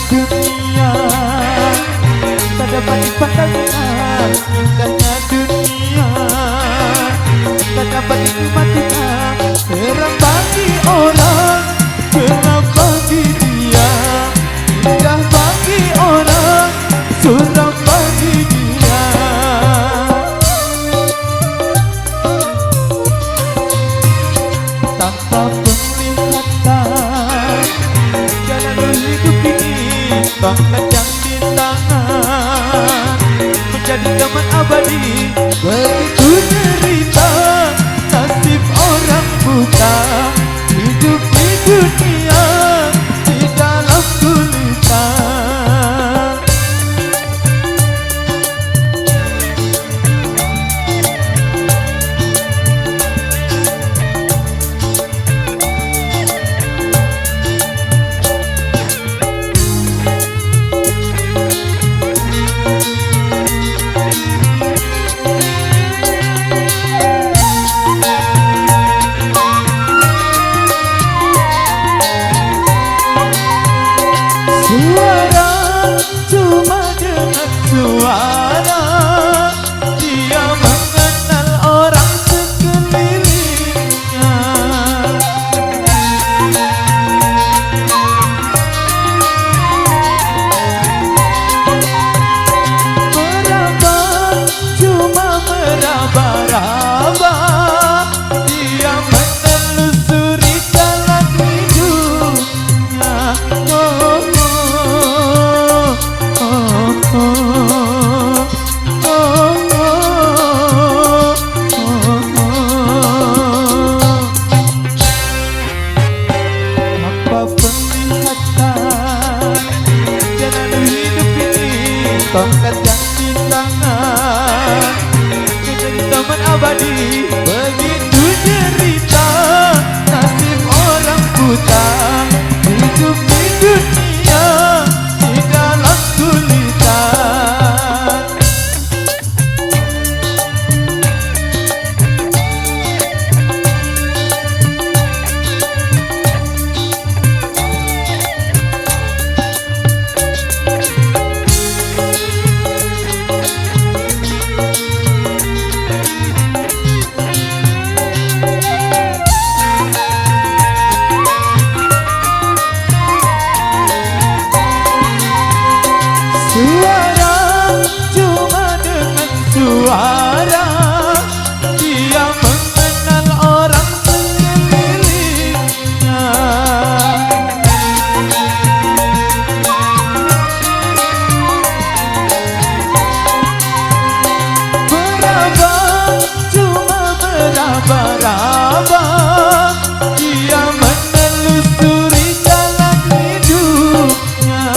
dunia tak dapat dipandangkan, indahnya dunia tak dapat dinikmatinya. Terang bagi orang, gelap bagi dia, indah bagi orang, suram bagi dia. Tanpa penglihatan jalan hidup ini, tongkat yang di tangan menjadi teman abadi. Begitu derita nasib orang buta, hidup di dunia di dalam kesulitan. Suara cuma dengan suara dia mengenal orang sekelilingnya. Meraba cuma meraba-raba dia menelusuri jalan hidupnya. Tanpa penglihatan jalan hidup ini, tongkat yang di tangan menjadi teman abadi. Begitu derita nasib orang buta, hidup di dunia di dalam kesulitan. Suara cuma dengan suara dia mengenal orang sekelilingnya. Meraba cuma meraba-raba dia menelusuri jalan hidupnya.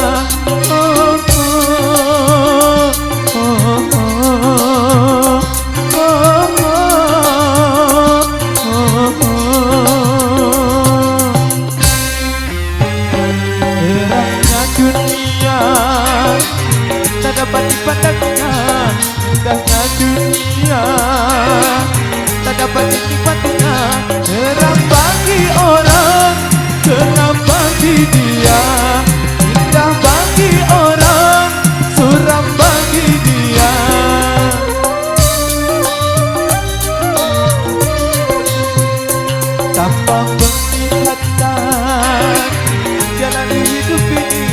Terangnya dunia tak dapat dipandangkan, indahnya dunia tak dapat dinikmatinya. Terang bagi orang, gelap bagi dia, indah bagi orang, suram bagi dia. Tanpa penglihatan jalan hidup ini,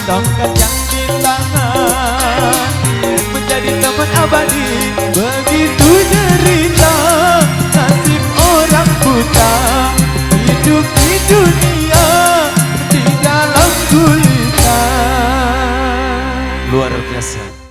tongkat yang di tangan menjadi teman abadi. Begitu derita nasib orang buta, hidup di dunia di dalam kesulitan. Luar biasa.